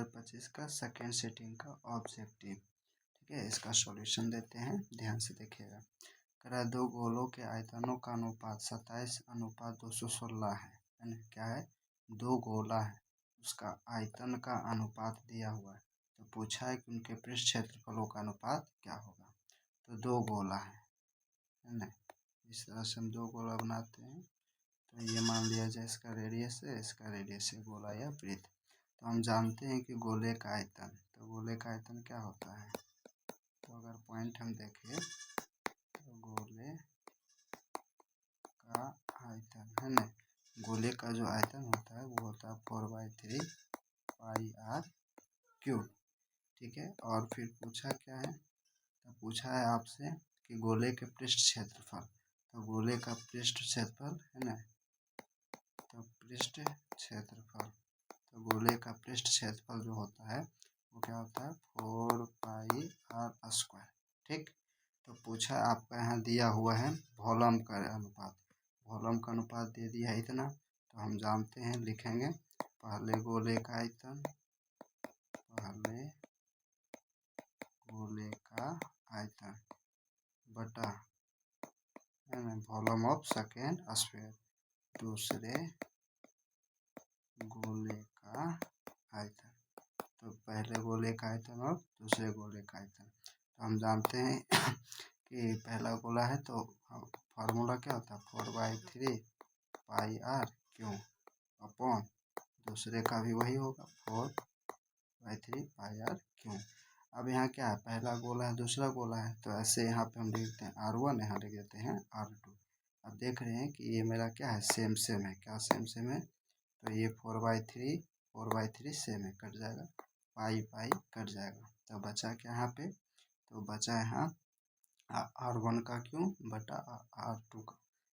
2025 का second sitting का objective. ठीक है, इसका सॉल्यूशन देते हैं, ध्यान से देखिएगा। करा दो गोलों के आयतनों का अनुपात 27:216 है ना। क्या है, दो गोला है, उसका आयतन का अनुपात दिया हुआ है, तो पूछा है कि उनके पृष्ठ क्षेत्रफलों का अनुपात क्या होगा। तो दो गोला है ना, इस तरह से हम दो गोला बनाते हैं। तो ये मान लिया जाए इसका रेडियस है, इसका रेडियस है, गोला या वृत्त। तो हम जानते हैं कि गोले का आयतन, तो गोले का आयतन क्या होता है। तो अगर पॉइंट हम देखें तो गोले का आयतन है ना, गोले का जो आयतन होता है वो होता है 4/3 πr³। ठीक है, और फिर पूछा क्या है, तो पूछा है आपसे कि गोले के पृष्ठ क्षेत्रफल। तो गोले का पृष्ठ क्षेत्रफल है ना, तो पृष्ठ क्षेत्रफल, तो गोले का पृष्ठ क्षेत्रफल जो होता है वो क्या होता है 4πr²। ठीक, तो पूछा आपका यहाँ दिया हुआ है वॉल्यूम का अनुपात, वॉल्यूम का अनुपात दे दिया है इतना। तो हम जानते हैं, लिखेंगे पहले गोले का आयतन, पहले गोले का आयतन बटा है ना वॉल्यूम ऑफ सेकेंड स्फीयर, दूसरे गोले का आयतन। तो पहले गोले का आयतन और दूसरे गोले का आयतन। तो हम जानते हैं कि पहला गोला है तो फार्मूला क्या होता है 4/3 πr³ अपॉन, दूसरे का भी वही होगा 4/3 πr³। अब यहाँ क्या है, पहला गोला है दूसरा गोला है, तो ऐसे यहाँ पे हम लिख देते हैं r1, यहाँ लिख देते हैं r2। अब देख रहे हैं कि ये मेरा क्या है सेम सेम है, क्या सेम सेम है, तो ये 4/3 सेम है, कट जाएगा, पाई कट जाएगा। तो बचा क्या यहाँ पे, तो बचा यहाँ r1 का क्यूब बटा r2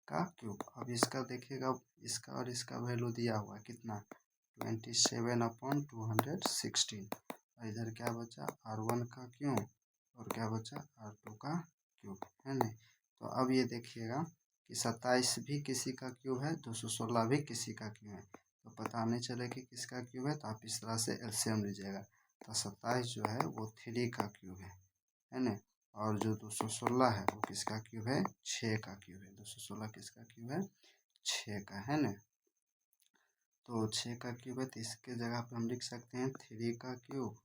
का क्यूब। अब इसका देखिएगा, इसका और इसका वैल्यू दिया हुआ है कितना 27/216। और इधर क्या बचा r1 का क्यूब और क्या बचा r2 का क्यूब है ना। तो अब ये देखिएगा कि 27 भी किसी का क्यूब है, 216 भी किसी का क्यूब है। तो पता नहीं चले कि किसका क्यूब है, तो आप इस तरह से एलसीएम लीजिएगा। तो 27 जो है वो 3 का क्यूब है ना, और जो 216 है वो किसका क्यूब है, 6 का क्यूब है। 216 किसका क्यूब है, 6 का है ना। तो 6 का क्यूब है, तो इसके जगह पे हम लिख सकते हैं 3 का क्यूब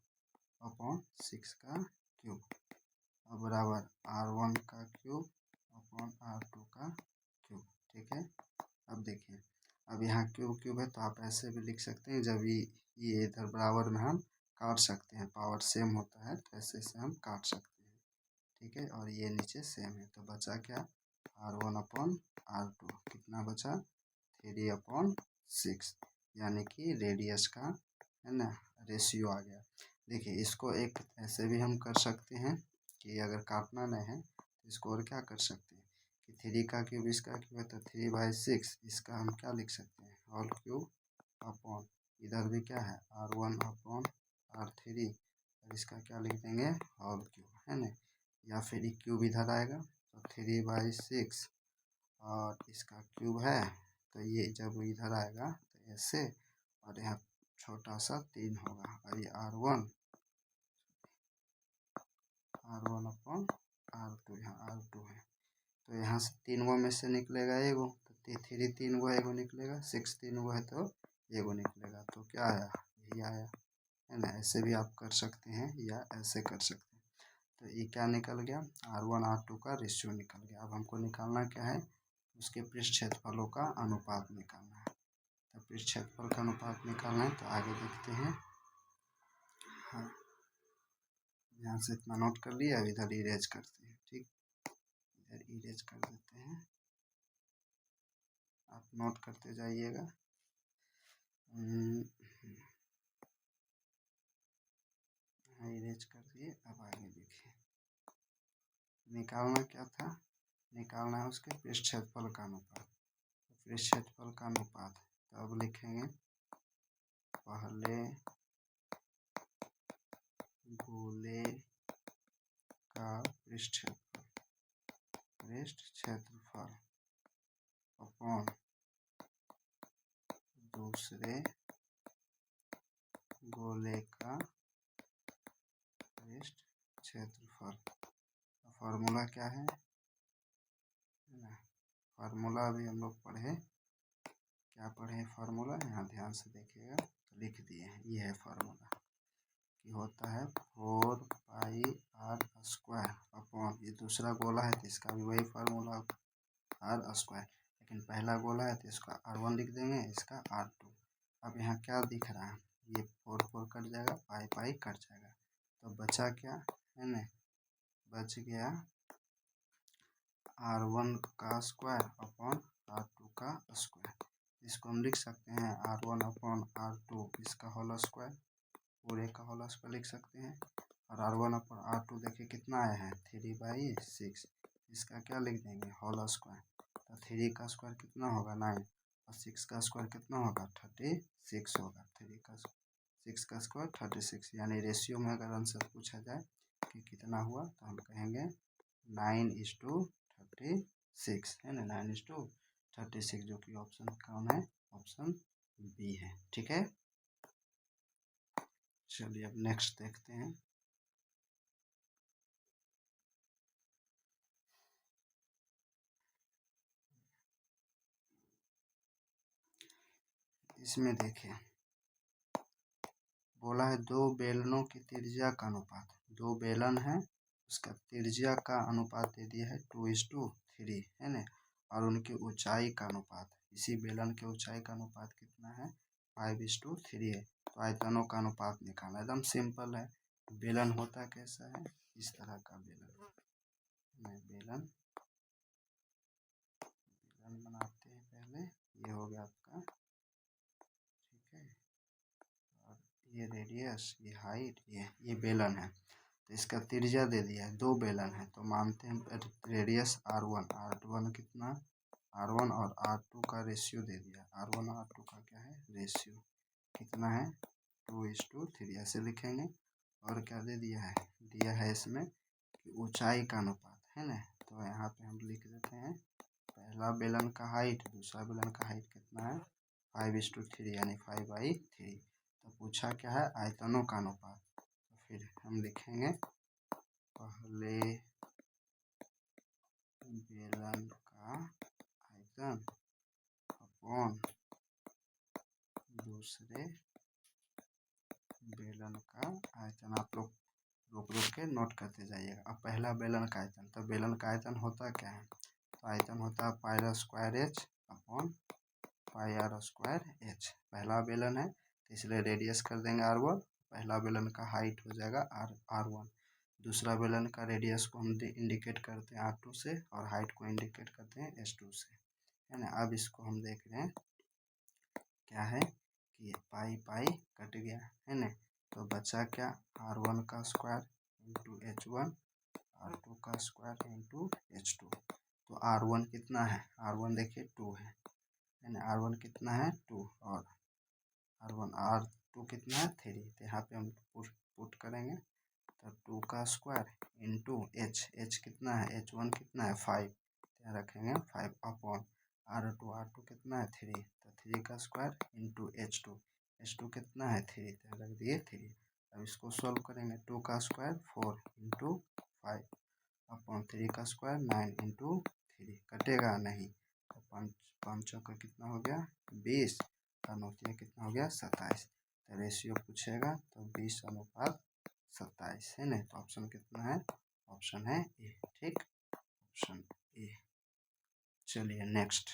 अपॉन 6 का क्यूब, और बराबर r1 का क्यूब अपॉन r2 का क्यूब। ठीक है, अब देखिए, अब यहाँ क्यूब है तो आप ऐसे भी लिख सकते हैं, जब ये इधर बराबर में हम काट सकते हैं, पावर सेम होता है तो ऐसे से हम काट सकते हैं। ठीक है, और ये नीचे सेम है, तो बचा क्या r1 अपॉन r2, कितना बचा 3/6, यानी कि रेडियस का है ना रेशियो आ गया। देखिए, इसको एक ऐसे भी हम कर सकते हैं कि अगर काटना नहीं है तो इसको और क्या कर सकते हैं कि 3 का क्यूब इसका क्यूब है, तो 3/6 इसका हम क्या लिख सकते हैं होल क्यूब अपॉन, इधर भी क्या है r1 अपॉन r3, और इसका क्या लिख देंगे होल क्यूब है ना। या फिर ये क्यूब इधर आएगा तो 3/6 और इसका क्यूब है, तो ये जब इधर आएगा तो ऐसे, और यहाँ छोटा सा 3 होगा, और ये r1 अपॉन r2, यहाँ r2 है, तो यहाँ से 3 में से निकलेगा एगो, तो 3 3 एगो निकलेगा, 6 3 है तो एगो निकलेगा, तो क्या आया यही आया है ना। ऐसे भी आप कर सकते हैं या ऐसे कर सकते हैं। तो ये क्या निकल गया r1 r2 का रेशियो निकल गया। अब हमको निकालना क्या है, उसके पृष्ठ क्षेत्रफलों का अनुपात निकालना है। तो पृष्ठ क्षेत्रफल का अनुपात निकालना है, तो आगे देखते हैं। हाँ, यहाँ से इतना नोट कर लिया, अब इधर इरेज करते हैं। ठीक, इधर इरेज कर देते हैं, आप नोट करते जाइएगा। इरेज कर दिए। अब आगे देखिए, निकालना क्या था, निकालना है उसके पृष्ठ क्षेत्रफल का अनुपात। तो पृष्ठ क्षेत्रफल का अनुपात, तो अब लिखेंगे पहले गोले का पृष्ठ क्षेत्रफल अपॉन दूसरे गोले का पृष्ठ क्षेत्रफल। फॉर्मूला क्या है, फार्मूला अभी हम लोग पढ़े, क्या पढ़े फार्मूला, यहाँ ध्यान से देखिएगा, तो लिख दिए हैं। ये है फार्मूला कि होता है 4πr² अपॉन, ये दूसरा गोला है तो इसका भी वही फार्मूला r², लेकिन पहला गोला है तो इसका r1 लिख देंगे, इसका r2। अब यहाँ क्या दिख रहा है, ये 4 4 कट जाएगा, पाई पाई कट जाएगा, तो बचा क्या है ना, बच गया r1 का स्क्वायर अपॉन r2 का स्क्वायर। इसको हम लिख सकते हैं r1 अपॉन r2 इसका होल स्क्वायर, पूरे का होल स्क्वायर लिख सकते हैं। और r1 अपॉन r2 देखिए कितना आया है 3/6, इसका क्या लिख देंगे होल स्क्वायर। तो 3 का स्क्वायर कितना होगा 9, और 6 का स्क्वायर कितना होगा 36 होगा। 6 का स्क्वायर 36, यानी रेशियो में अगर आंसर पूछा जाए कि कितना हुआ तो हम कहेंगे 9:36 है ना, 9:36, जो कि ऑप्शन कौन है, ऑप्शन बी है। ठीक है, चलिए अब नेक्स्ट देखते हैं। इसमें देखिए बोला है दो बेलनों की त्रिज्या का अनुपात, दो बेलन है उसका त्रिज्या का अनुपात दे दिया है 2:3 है ना, और उनकी ऊंचाई का अनुपात, इसी बेलन के ऊंचाई का अनुपात कितना है 5:3 है। तो आयतनों का अनुपात निकालना एकदम सिंपल है। बेलन होता कैसा है, इस तरह का बेलन, बेलन बनाते हैं पहले, ये हो गया आपका, ठीक है, और ये रेडियस, ये हाइट, ये बेलन है, तो इसका त्रिज्या दे दिया है, दो बेलन है तो मानते हैं रेडियस r1 कितना, r1 और r2 का रेशियो दे दिया, r1 और r2 का क्या है रेशियो, कितना है 2:3 ऐसे लिखेंगे। और क्या दे दिया है इसमें कि ऊंचाई का अनुपात है ना, तो यहाँ पे हम लिख देते हैं पहला बेलन का हाइट, दूसरा बेलन का हाइट कितना है 5:3 यानी 5/3। तो पूछा क्या है आयतनों का अनुपात, तो फिर हम लिखेंगे पहले बेलन का आयतन अपॉन दूसरे बेलन का आयतन। आप लोग रुक रुक के नोट करते जाइएगा। अब पहला बेलन का आयतन, तो बेलन का आयतन होता क्या है, तो आयतन होता है πr² अपॉन πr²h। पहला बेलन है तो इसलिए रेडियस कर देंगे r1, पहला बेलन का हाइट हो जाएगा r1, दूसरा बेलन का रेडियस को हम इंडिकेट करते हैं r2 से, और हाइट को इंडिकेट करते हैं h2 से, है ना। अब इसको हम देख रहे हैं क्या है कि पाई पाई कट गया है ना, तो बचा क्या r1 का स्क्वायर इंटू h1, r2 का स्क्वायर इंटू h2। तो r1 कितना है, r1 देखिए 2 है ना, r1 कितना है 2, और r2 कितना है 3, तो यहाँ पे हम पुट करेंगे, तो 2 का स्क्वायर इंटू h कितना है, h1 कितना है 5, यहाँ रखेंगे 5 अपॉन r2 कितना है 3, तो 3 का स्क्वायर इंटू h2 कितना है 3, तो रख दिए 3। अब इसको सॉल्व करेंगे, 2 का स्क्वायर 4 इंटू 5 अपॉन 3 का स्क्वायर 9 इंटू 3, कटेगा नहीं, तो 5 का कितना हो गया 20, और 9 कितना हो गया 27। तो रेशियो पूछेगा तो 20:27 है ना, तो ऑप्शन कितना है, ऑप्शन है ए। ठीक, ऑप्शन ए। चलिए नेक्स्ट,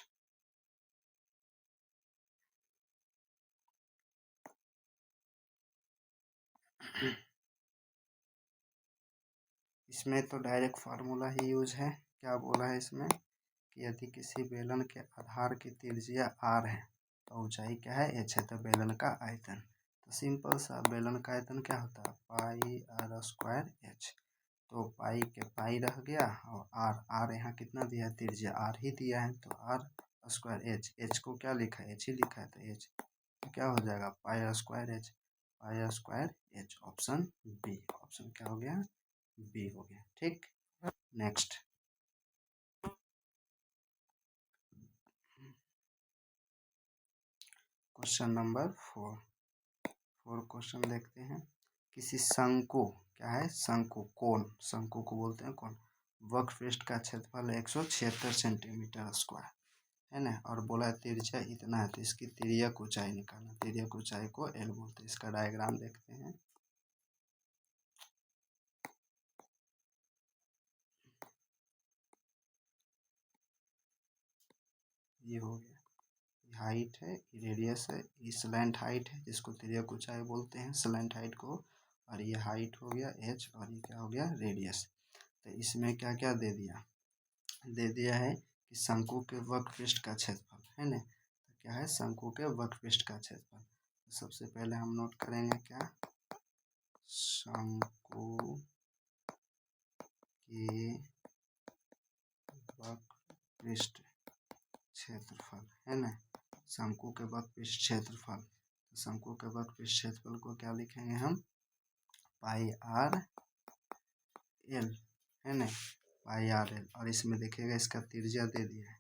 इसमें तो डायरेक्ट फार्मूला ही यूज है। क्या बोला है इसमें कि यदि किसी बेलन के आधार की त्रिज्या r है तो ऊंचाई क्या है h है, तो बेलन का आयतन, तो सिंपल सा बेलन का आयतन क्या होता है πr²h। तो पाई के पाई रह गया, और r यहाँ कितना दिया है त्रिज्या r ही दिया है, तो r² h को क्या लिखा है h ही लिखा है, तो h तो क्या हो जाएगा πr²h ऑप्शन बी, ऑप्शन क्या हो गया बी हो गया। ठीक, नेक्स्ट, क्वेश्चन नंबर 4 और क्वेश्चन देखते हैं। किसी शंकु, क्या है शंकु, कोण, शंकु को बोलते हैं कोण, वक्रपृष्ठ का क्षेत्रफल 176 सेंटीमीटर स्क्वायर है ना, और बोला त्रिज्या इतना है, तो इसकी तिर्यक ऊंचाई निकालना। तिर्यक ऊंचाई को एल बोलते हैं। इसका डायग्राम देखते हैं। ये हो गया, हाइट है, रेडियस है, ये स्लैंट हाइट है जिसको तिर्यक ऊंचाई बोलते हैं, स्लैंट हाइट को, और ये हाइट हो गया एच, और ये क्या हो गया रेडियस। तो इसमें क्या क्या दे दिया, दे दिया है कि शंकु के वक्रपृष्ठ का क्षेत्रफल है ना। तो क्या है शंकु के वक्रपृष्ठ का क्षेत्रफल। तो सबसे पहले हम नोट करेंगे क्या, शंकु के वक्रपृष्ठ क्षेत्रफल है ना, शंकु के वक्रपृष्ठ क्षेत्रफल। तो शंकु के वक्रपृष्ठ क्षेत्रफल को क्या लिखेंगे हम, पाई आर एल है ना, पाई आर एल। और इसमें देखिएगा इसका त्रिज्या दे दिया है,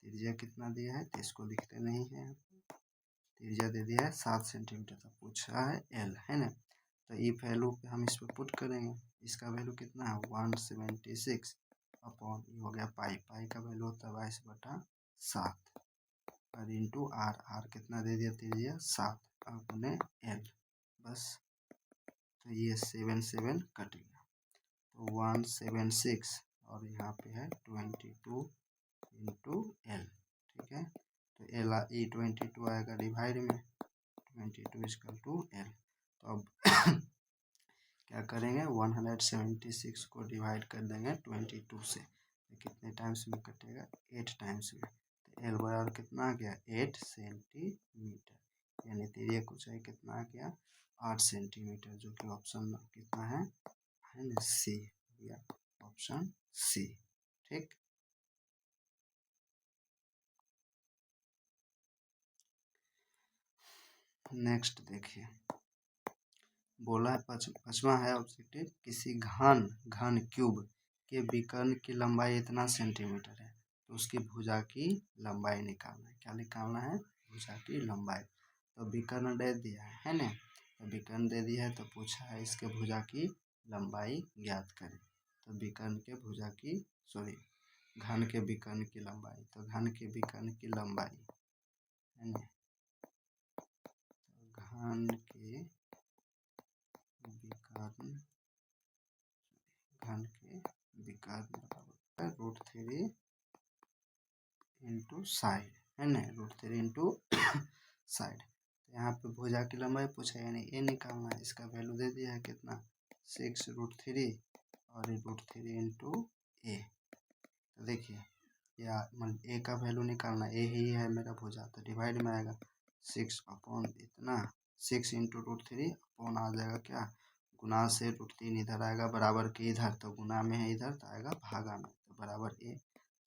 त्रिज्या कितना दिया है, तो इसको लिखते नहीं है, त्रिज्या दे दिया है 7 सेंटीमीटर। तो पूछा है एल है ना, तो ई वैल्यू पे हम इस पर पुट करेंगे। इसका वैल्यू कितना है 176 अपॉन, ये हो गया पाई, पाई का वैल्यू होता है 22/7, और इंटू आर, आर कितना दे दिया त्रिज्या 7, अपने एल बस। तो ये 7 7 कट गया, तो 176, और यहाँ पे है 22 इंटू एल, ठीक है। तो एल ई 22 आएगा डिवाइड में, 22 इक्वल टू एल। तो अब क्या करेंगे 176 को डिवाइड कर देंगे 22 से, तो कितने टाइम्स में कटेगा 8 टाइम्स में। तो एल बराबर कितना आ गया 8 सेंटीमीटर, यानी तिर्यक ऊंचाई कितना आ गया 8 सेंटीमीटर, जो कि ऑप्शन कितना है ना सी, या ऑप्शन सी, ठीक। नेक्स्ट देखिए, बोला है पांचवा है ऑब्जेक्टिव, किसी घन क्यूब के विकर्ण की लंबाई इतना सेंटीमीटर है, तो उसकी भुजा की लंबाई निकालना है। क्या निकालना है, भुजा की लंबाई। तो विकर्ण दे दिया है ना, तो विकर्ण दे दिया है, तो पूछा है इसके भुजा की लंबाई ज्ञात करें। तो विकर्ण के भुजा की, सॉरी, घन के विकर्ण की लंबाई, तो घन के विकर्ण की लंबाई है ना, घन के विकर्ण, घन के विकर्ण बराबर √3 इंटू साइड है ना, √3 इंटू साइड। तो यहाँ पे भुजा की लंबाई पूछा, यानी ए निकालना है। इसका वैल्यू दे दिया है कितना 6√3, और √3 इंटू ए। तो देखिए या ए का वैल्यू निकालना, ए ही है मेरा भुजा, तो डिवाइड में आएगा 6 अपॉन इतना, 6 इंटू √3 अपॉन आ जाएगा क्या, गुना से √3 इधर आएगा बराबर के इधर, तो गुना में है इधर, तो आएगा भागा में, तो बराबर ए।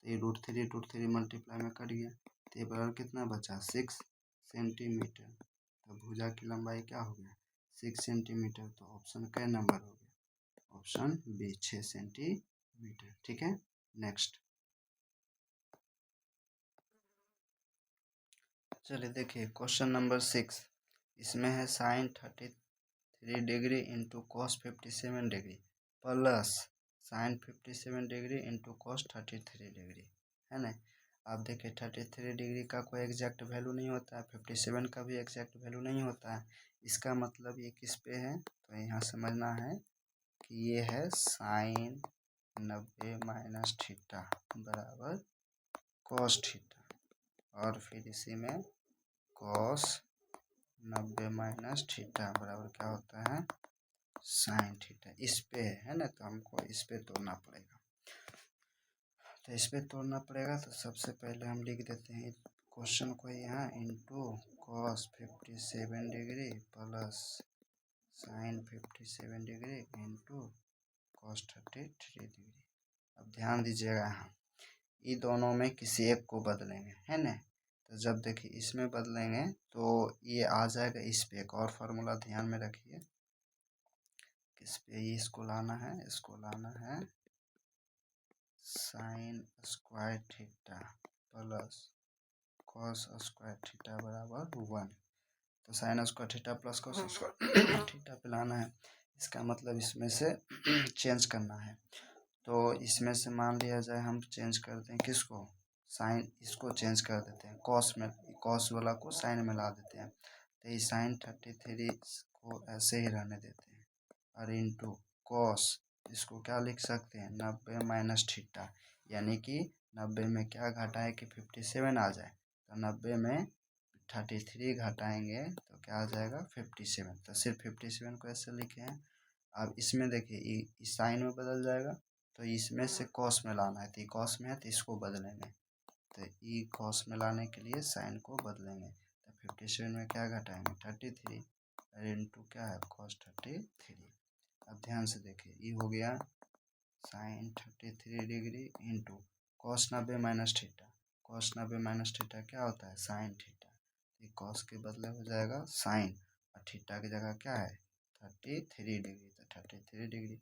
तो ये √3 मल्टीप्लाई में कट गया, तो ये बराबर कितना बचा 6 सेंटीमीटर। तो भुजा की लंबाई क्या हो गया 6 सेंटीमीटर। तो ऑप्शन का नंबर हो गया, ऑप्शन बी 6 सेंटीमीटर, ठीक है। नेक्स्ट चलिए देखिए क्वेश्चन नंबर 6, इसमें है sine 33 degree into cos 57 degree plus sine 57 degree into cos 33 degree है ना। आप देखिए 33 डिग्री का कोई एग्जैक्ट वैल्यू नहीं होता है, 57 का भी एग्जैक्ट वैल्यू नहीं होता है। इसका मतलब ये किस पे है, तो यहाँ समझना है कि ये है साइन 90 माइनस थीटा बराबर कॉस थीटा, और फिर इसी में कॉस 90 माइनस थीटा बराबर क्या होता है साइन थीटा। इस पे है ना, तो हमको इस पे तोड़ना पड़ेगा। तो इस पे तोड़ना पड़ेगा, तो सबसे पहले हम लिख देते हैं क्वेश्चन को यहाँ, into cos 57 degree plus sine 57 degree into cos 33 degree. अब ध्यान दीजिएगा, यहाँ ये दोनों में किसी एक को बदलेंगे है ना। तो जब देखिए इसमें बदलेंगे तो ये आ जाएगा इस पे, एक और फार्मूला ध्यान में रखिए, किस पे ये इसको लाना है, इसको लाना है sign square theta plus cos square theta बराबर 1। तो sine square theta plus cos square theta पे लाना है। इसका मतलब इसमें से चेंज करना है। तो इसमें से मान लिया जाए हम चेंज करते हैं किसको, साइन, इसको चेंज कर देते हैं कॉस में, कॉस वाला को साइन में ला देते हैं। तो ये साइन 33 को ऐसे ही रहने देते हैं और इंटू कॉस, इसको क्या लिख सकते हैं 90 माइनस थीटा, यानी कि 90 में क्या घटाए कि 57 आ जाए। तो 90 में 33 घटाएंगे तो क्या आ जाएगा 57। तो सिर्फ 57 को ऐसे लिखे हैं। अब इसमें देखिए इस साइन में बदल जाएगा, तो इसमें से कॉस में लाना है, तो कॉस में है तो इसको बदलेंगे। तो ई कॉस में लाने के लिए साइन को बदलेंगे। तो 57 में क्या घटाएंगे 33 और इंटू क्या है कॉस 33। अब ध्यान से देखिए ये हो गया sine 33 degree into cos 90 minus theta. Cos 90 minus theta क्या होता है साइन थीटा। ये कॉस के बदले हो जाएगा साइन और थीटा की जगह क्या है 33 डिग्री। तो 33 degree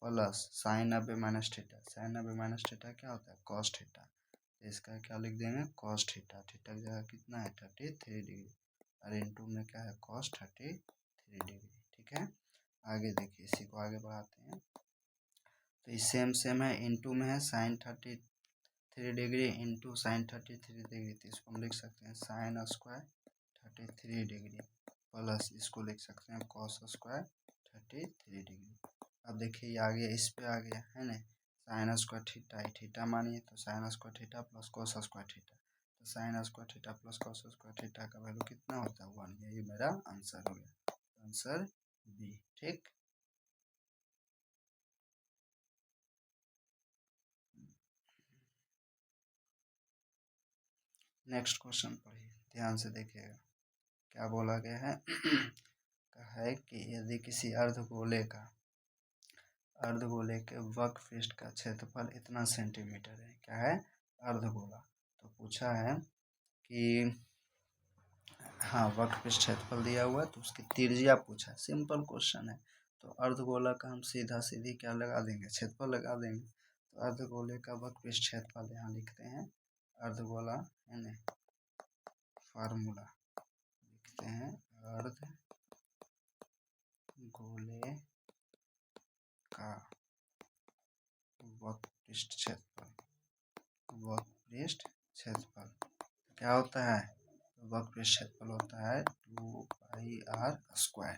plus sine 90 minus theta. Sine 90 minus theta क्या होता है कॉस थीटा। तो इसका क्या लिख देंगे कॉस थीटा। थीटा की जगह कितना है 33 डिग्री और इंटू में क्या है कॉस 33 डिग्री। ठीक है, आगे देखिए इसी को आगे बढ़ाते हैं। तो ये सेम है, इंटू में है sine 33 degree into sine 33 degree. तो इसको हम लिख सकते हैं साइन स्क्वायर 33 डिग्री प्लस इसको लिख सकते हैं कॉस स्क्वायर 33 डिग्री। अब देखिए ये आ गया, इस पे आ गया है ना साइन स्क्वायर थीटा, थीटा मानिए तो sine square theta plus cos square theta. तो sine square theta plus cos square theta का वैल्यू कितना होता है 1। ये मेरा आंसर हो गया, आंसर बी। ठीक, नेक्स्ट क्वेश्चन पढ़िए, ध्यान से देखिएगा क्या बोला गया है। कहा है कि यदि किसी अर्धगोले के वक्र पृष्ठ का क्षेत्रफल इतना सेंटीमीटर है, क्या है अर्धगोला, तो पूछा है कि हाँ वक्र पृष्ठ क्षेत्रफल दिया हुआ है तो उसकी त्रिज्या पूछा है। सिंपल क्वेश्चन है, तो अर्धगोला का हम सीधा सीधी क्या लगा देंगे क्षेत्रफल लगा देंगे। तो अर्धगोले का वक्र पृष्ठ क्षेत्रफल यहाँ लिखते हैं, अर्धगोला है ना फार्मूला लिखते हैं, अर्धगोले का वक्र पृष्ठ क्षेत्रफल, वक्र पृष्ठ क्षेत्रफल क्या होता है, वक्र पृष्ठ क्षेत्रफल होता है 2πr²।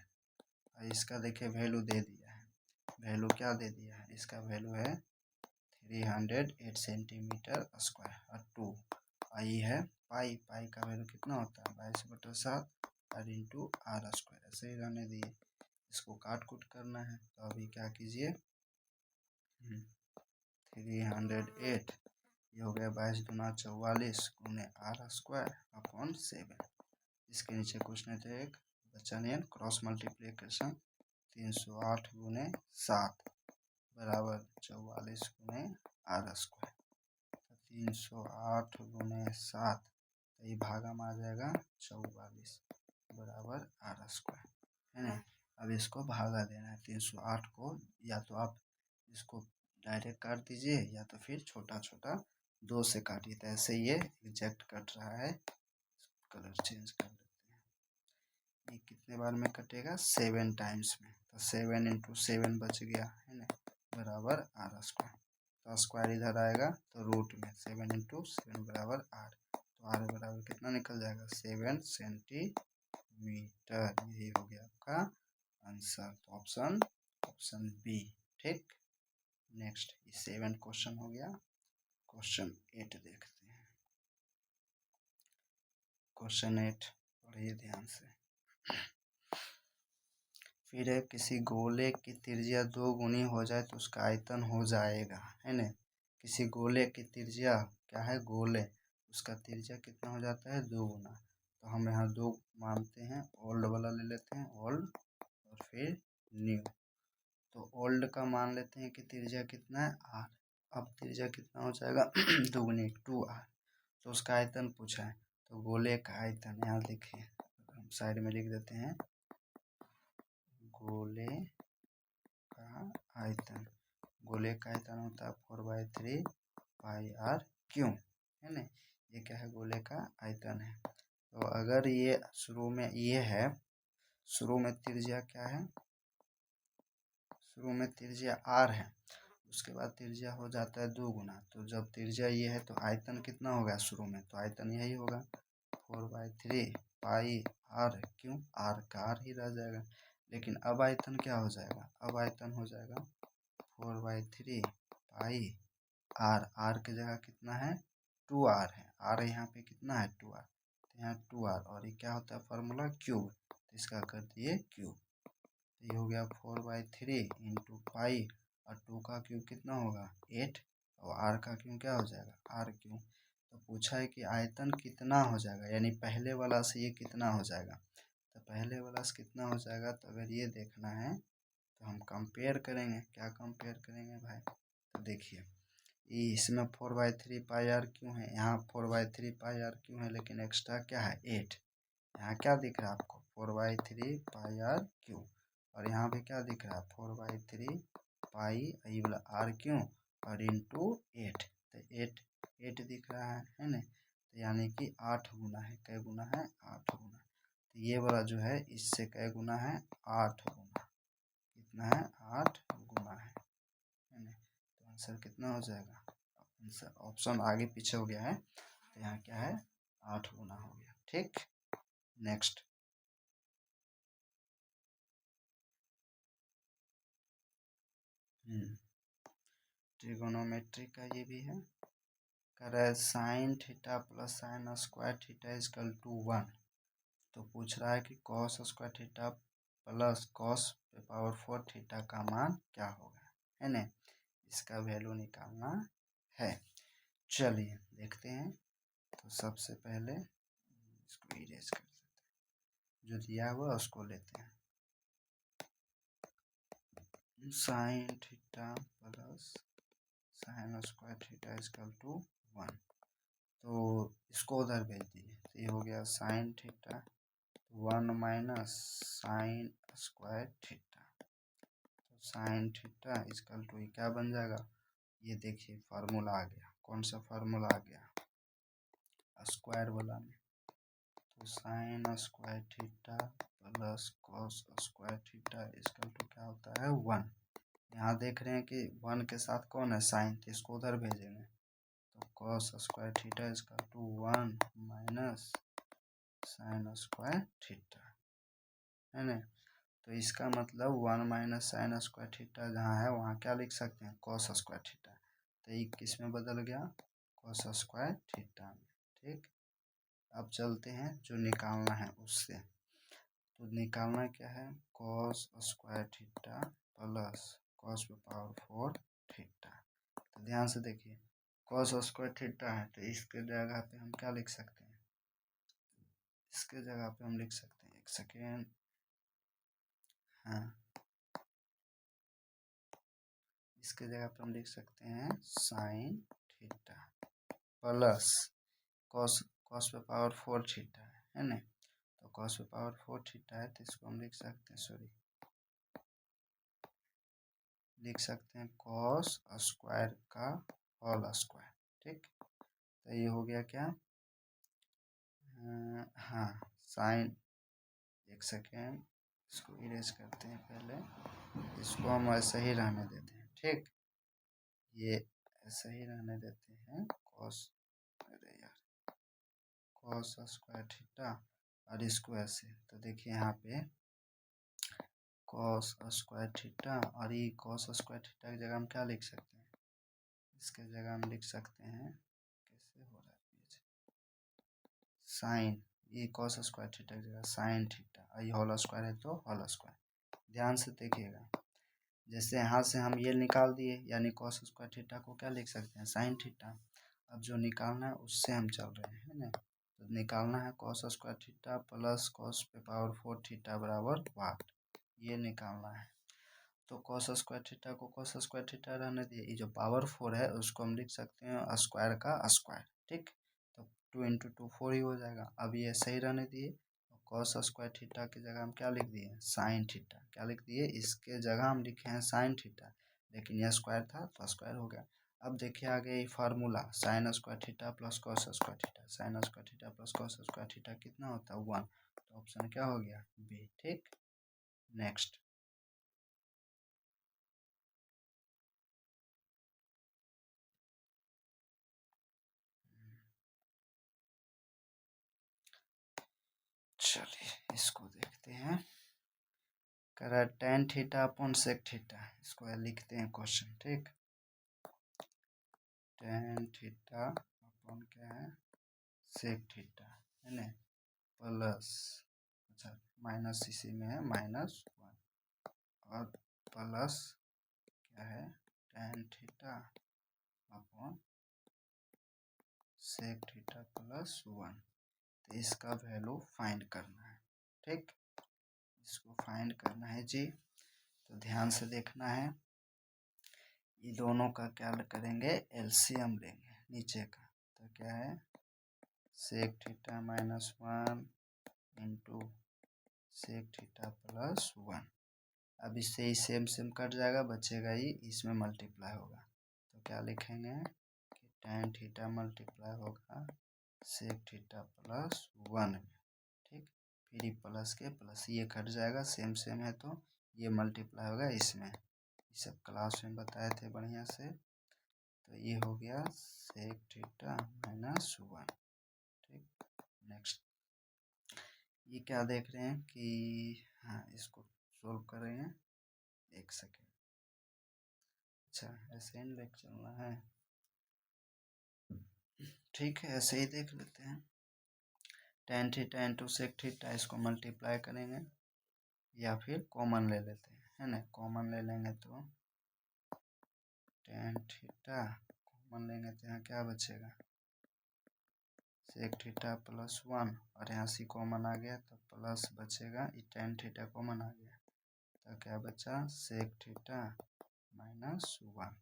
इसका देखिए वैल्यू दे दिया है, वैल्यू क्या दे दिया है, इसका वैल्यू है 308 सेंटीमीटर स्क्वायर और 2 आई है पाई, पाई का वैल्यू कितना होता है 22/7 और इंटू r²। ऐसे ही रहने दिए, इसको काट कूट करना है। तो अभी क्या कीजिए 308 ये हो गया 22 दूना 44 गुने r² अपॉन 7। इसके नीचे क्वेश्चन थे एक बच्चन क्रॉस मल्टीप्लीकेशन 308 गुने 7 बराबर 44 गुने r²। 308 गुने 7 तो ये भागा में आ जाएगा 44 बराबर r² है ना। अब इसको भागा देना है 308 को, या तो आप इसको डायरेक्ट काट दीजिए या तो फिर छोटा छोटा 2 से काटिए। तो ऐसे ये एग्जैक्ट कट रहा है, कलर चेंज कर देते हैं। ये कितने बार में कटेगा 7 टाइम्स में, तो 7 इंटू 7 बच गया है ना बराबर r²। तो स्क्वायर इधर आएगा तो रूट में 7 इंटू 7 बराबर r। तो r बराबर कितना निकल जाएगा 7 सेंटीमीटर। यही हो गया आपका आंसर, तो ऑप्शन बी। ठीक, नेक्स्ट 7 क्वेश्चन हो गया। क्वेश्चन 8 देखते हैं। क्वेश्चन 8 पढ़िए ध्यान से। फिर है किसी गोले की त्रिज्या 2 गुनी हो जाए तो उसका आयतन हो जाएगा, है ना। किसी गोले की त्रिज्या क्या है, गोले उसका त्रिज्या कितना हो जाता है 2 गुना। तो हम यहाँ 2 मानते हैं, ओल्ड वाला ले लेते हैं ओल्ड और फिर न्यू। तो ओल्ड का मान लेते हैं कि त्रिज्या कितना है r। अब त्रिज्या कितना हो जाएगा 2 गुनी 2r। तो उसका आयतन पूछा है, तो गोले का आयतन यहाँ लिखिए, हम साइड में लिख देते हैं गोले का आयतन। गोले का आयतन होता है 4/3 πr क्यों, है ना। ये क्या है गोले का आयतन है। तो अगर ये शुरू में ये है, शुरू में त्रिज्या क्या है, शुरू में त्रिज्या r है, उसके बाद त्रिज्या हो जाता है 2 गुना। तो जब त्रिज्या ये है तो आयतन कितना होगा शुरू में, तो आयतन यही होगा 4/3 पाई r, क्यों, r का r ही रह जाएगा। लेकिन अब आयतन क्या हो जाएगा, अब आयतन हो जाएगा 4/3 पाई r, r की जगह कितना है 2r है, r यहाँ पे कितना है 2r, तो यहाँ 2r, और ये क्या होता है फार्मूला क्यूब, तो इसका कर दिए क्यूब। ये हो गया 4/3 इंटू पाई, और 2 का क्यूब कितना होगा 8, और r का क्यूब क्या हो जाएगा r क्यूब। तो पूछा है कि आयतन कितना हो जाएगा, यानी पहले वाला से ये कितना हो जाएगा, तो पहले वाला से कितना हो जाएगा, तो अगर ये देखना है तो हम कंपेयर करेंगे। क्या कंपेयर करेंगे भाई, तो देखिए इसमें 4/3 पाई आर क्यों है, यहाँ 4/3 पाई आर क्यों है, लेकिन एक्स्ट्रा क्या है 8, यहाँ क्या दिख रहा है आपको 4/3 पाई आर क्यों, और यहाँ पे क्या दिख रहा है 4/3 पाई ये वाला आर क्यों और इंटू 8, तो 8 दिख रहा है ना, तो यानी कि 8 गुना है, कै गुना है 8 गुना। तो ये वाला जो है इससे कै गुना है 8 गुना, कितना है 8 गुना है ना। तो आंसर कितना हो जाएगा, आंसर ऑप्शन आगे पीछे हो गया है, तो यहाँ क्या है 8 गुना हो गया। ठीक, नेक्स्ट ट्रिगोनोमेट्री का ये भी है, कह रहा है sine theta plus sine square theta is equal to 1। तो पूछ रहा है कि cos square theta plus cos power 4 theta का मान क्या होगा, है ना, इसका वैल्यू निकालना है। चलिए देखते हैं। तो सबसे पहले इसको इरेज कर देते हैं, जो दिया हुआ उसको लेते हैं, sine theta plus sine square theta is equal to 1। तो इसको उधर भेज दीजिए, तो ये हो गया sine theta 1 minus sine square theta, तो साइन थीटा इजकल टू क्या बन जाएगा, ये देखिए फार्मूला आ गया, कौन सा फार्मूला आ गया स्क्वायर वाला में, तो sine square theta plus cos square theta is equal to क्या होता है 1। यहाँ देख रहे हैं कि 1 के साथ कौन है साइन, तो इसको उधर भेजेंगे, तो cos square theta is equal to 1 minus sine square theta, है ना। तो इसका मतलब 1 माइनस साइन स्क्वायर थीटा जहाँ है वहाँ क्या लिख सकते हैं कॉस स्क्वायर थीटा, तो ये किस में बदल गया कॉस स्क्वायर थीटा में। ठीक, अब चलते हैं जो निकालना है उससे, तो निकालना क्या है cos square theta plus cos power 4 theta. तो ध्यान से देखिए कॉस स्क्वायर थीटा है, तो इसके जगह पे हम क्या लिख सकते हैं, इसके जगह पे हम लिख सकते हैं, एक सेकेंड, हाँ इसके जगह पे हम लिख सकते हैं sine theta plus cos, cos पे पावर 4 थीटा है ना, तो कॉस पे पावर 4 थीटा है, तो इसको हम लिख सकते हैं, सॉरी लिख सकते हैं कॉस स्क्वायर का होल स्क्वायर। ठीक, तो ये हो गया क्या, हाँ साइन, एक सेकेंड इसको इरेज करते हैं, पहले इसको हम ऐसे ही रहने देते हैं। ठीक, ये ऐसे ही रहने देते हैं कॉस, अरे यार कॉस स्क्वायर थीटा और इसको ऐसे, तो देखिए यहाँ पे कॉस स्क्वायर थीटा और ये कॉस स्क्वायर थीटा की जगह हम क्या लिख सकते हैं, इसके जगह हम लिख सकते हैं, कैसे हो रहा है साइन, ये कॉस स्क्वायर थीटा की जगह साइन थीटा, और ये होल स्क्वायर है तो होल स्क्वायर। ध्यान से देखिएगा, जैसे यहाँ से हम ये निकाल दिए, यानी कॉस स्क्वायर थीटा को क्या लिख सकते हैं साइन थीटा। अब जो निकालना है उससे हम चल रहे हैं ना, तो निकालना है cos square theta plus cos पे पावर 4 थीटा बराबर वाट, ये निकालना है। तो कॉस स्क्वायर थीटा को कॉस स्क्वायर थीटा रहने दिए, ये जो पावर 4 है उसको हम लिख सकते हैं स्क्वायर का स्क्वायर। ठीक, तो 2 इंटू 2 4 ही हो जाएगा। अब ये सही रहने दिए, कॉस स्क्वायर थीटा की जगह हम क्या लिख दिए साइन थीटा, क्या लिख दिए इसके जगह हम लिखे हैं साइन थीटा, लेकिन यह स्क्वायर था तो स्क्वायर हो गया। अब देखिए आ गया ये formula sign square theta plus cos square theta. Sign square theta plus cos square theta कितना होता है 1। तो ऑप्शन क्या हो गया बी। ठीक, नेक्स्ट चलिए इसको देखते हैं। करा tan theta upon sec theta, इसको लिखते हैं क्वेश्चन। ठीक, टेन थीटा अपॉन क्या है सेक थीटा है ना, प्लस अच्छा माइनस इसी में है -1 और प्लस क्या है tan theta upon sec theta plus 1। तो इसका वैल्यू फाइंड करना है। ठीक, इसको फाइंड करना है जी। तो ध्यान से देखना है, ये दोनों का क्या करेंगे एलसीएम लेंगे नीचे का। तो क्या है sec theta -1 into sec theta plus 1। अब इससे ही सेम सेम कट जाएगा, बचेगा ही इसमें मल्टीप्लाई होगा। तो क्या लिखेंगे कि टेन थीटा मल्टीप्लाई होगा सेक थीटा प्लस 1 में। ठीक, फिर प्लस के प्लस ये कट जाएगा, सेम सेम है तो ये मल्टीप्लाई होगा इसमें। ये सब क्लास में बताए थे बढ़िया से। तो ये हो गया सेक थीटा -1। ठीक, नेक्स्ट ये क्या देख रहे हैं कि हाँ इसको सोल्व करेंगे, एक सेकेंड। अच्छा ऐसे ही देख चलना है, ठीक है ऐसे ही देख लेते हैं। Tan theta into sec theta, इसको मल्टीप्लाई करेंगे या फिर कॉमन ले लेते हैं, है ना। कॉमन ले लेंगे तो टेन थीटा कॉमन लेंगे तो यहाँ क्या बचेगा सेक थीटा प्लस 1 और यहाँ से कॉमन आ गया तो प्लस बचेगा, ये टेन थीटा कॉमन आ गया तो क्या बचा सेक थीटा -1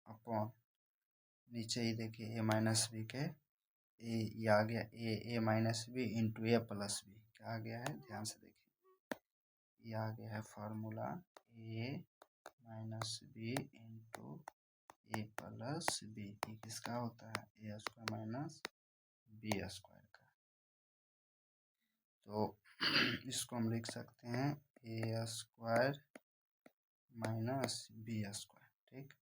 अपॉन नीचे ही देखिए ए माइनस बी के ये आ गया ए माइनस बी इंटू ए प्लस बी। क्या आ गया है ध्यान से देखिए, ये आ गया है फार्मूला ए माइनस बी इंटू ए प्लस बी। ये किसका होता है ए स्क्वायर माइनस बी स्क्वायर का। तो इसको हम लिख सकते हैं ए स्क्वायर माइनस बी स्क्वायर। ठीक,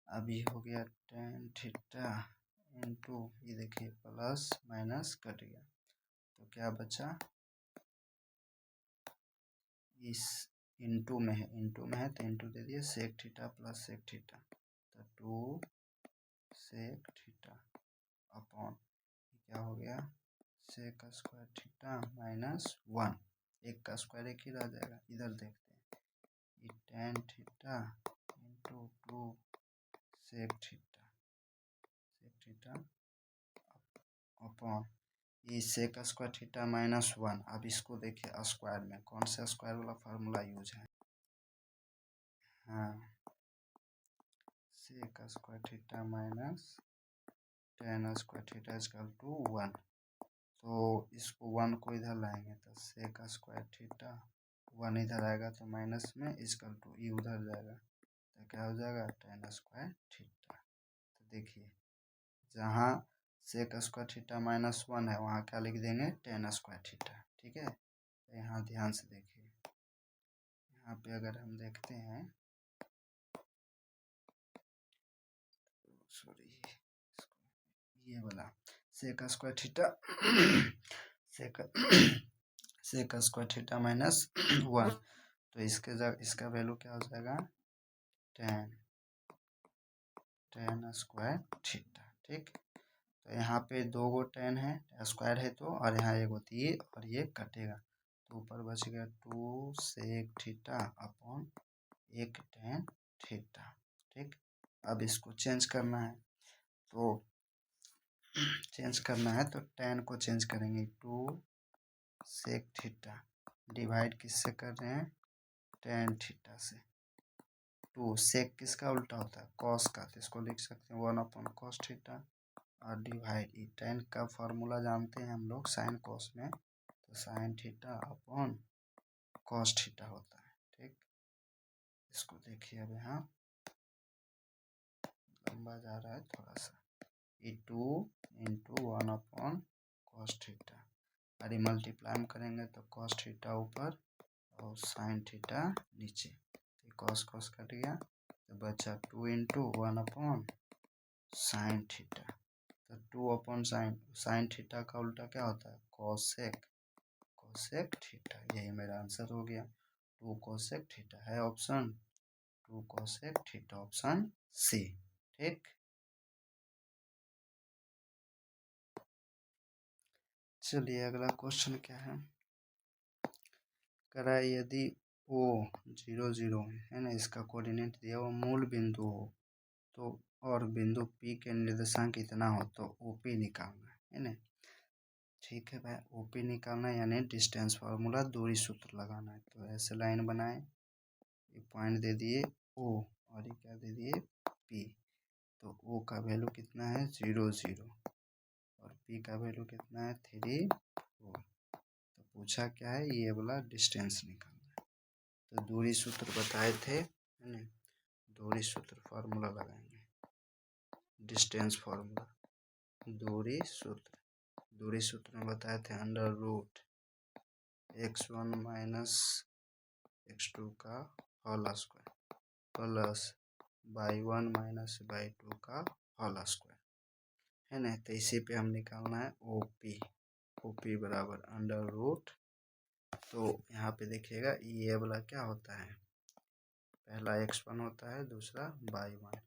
अभी हो गया टेन थीटा इंटू ये देखिए प्लस माइनस कट गया तो क्या बचा, इस इंटू में है, इंटू में है तो इंटू दे दिए sec theta plus sec theta तो 2 सेक थीटा अपॉन क्या हो गया सेक स्क्वायर थीटा -1। एक का स्क्वायर एक ही रह जाएगा। इधर देखते हैं ये tan theta into 2 sec theta upon ये सेक स्क्वायर थीटा -1। अब इसको देखिए स्क्वायर में कौन सा स्क्वायर वाला फार्मूला यूज है, हाँ sec square theta minus tan square theta is equal to 1। तो इसको 1 को इधर लाएंगे तो सेक स्क्वायर थीटा 1 इधर आएगा तो माइनस में इजकल टू ये उधर जाएगा तो क्या हो जाएगा टेन स्क्वायर थीटा। तो देखिए जहाँ सेक स्क्वायर थीटा -1 है वहाँ क्या लिख देंगे टेन स्क्वायर थीटा। ठीक है, तो यहाँ ध्यान से देखिए, यहाँ पे अगर हम देखते हैं सॉरी ये वाला sec square theta sec square theta -1 तो इसका वैल्यू क्या हो जाएगा टेन स्क्वायर थीटा। ठीक, तो यहाँ पे 2 गो टेन है स्क्वायर है तो, और यहाँ एक होती है और ये कटेगा तो ऊपर बच गया 2 सेक थीटा अपॉन एक टेन थीटा। ठीक, अब इसको चेंज करना है तो टेन को चेंज करेंगे 2 सेक थीटा डिवाइड किससे कर रहे हैं टेन थीटा से। 2 सेक किसका उल्टा होता है कॉस का, तो इसको लिख सकते हैं 1 अपॉन कॉस थीटा और डिवाइड टेन का फार्मूला जानते हैं हम लोग साइन कॉस में, तो sine theta upon cos theta होता है। ठीक, इसको देखिए अब यहाँ लंबा जा रहा है थोड़ा सा, E2 इंटू 1/cos थीटा, अरे मल्टीप्लाई करेंगे तो cos थीटा ऊपर और sin थीटा नीचे, तो cos cos कट गया तो बचा 2 इंटू 1/sin थीटा, तो 2/sin थीटा का उल्टा क्या होता है कोसेक थीटा, यही मेरा आंसर हो गया। 2 कोसेक थीटा है option, 2 cosec theta option C. ठीक, चलिए अगला क्वेश्चन क्या है, करा यदि O 0 0 है ना, इसका कोऑर्डिनेट दिया हुआ मूल बिंदु हो तो और बिंदु P के निर्देशांक इतना हो तो OP निकालना है ना। ठीक है भाई, OP निकालना यानी डिस्टेंस फार्मूला दूरी सूत्र लगाना है। तो ऐसे लाइन बनाए, ये पॉइंट दे दिए O और ये क्या दे दिए P, तो O का वैल्यू कितना है 0 0 और P का वैल्यू कितना है 3 4, तो पूछा क्या है ये वाला डिस्टेंस निकालना है। तो दूरी सूत्र बताए थे है ना, दूरी सूत्र फार्मूला लगाएंगे, डिस्टेंस फार्मूला, दूरी सूत्र में बताए थे √x1 माइनस x2 का whole square plus y1 minus y2 का होल स्क्वायर है ना। तो इसी पे हम निकालना है OP बराबर √, तो यहाँ पे देखिएगा ये वाला क्या होता है, पहला x1 होता है, दूसरा y1,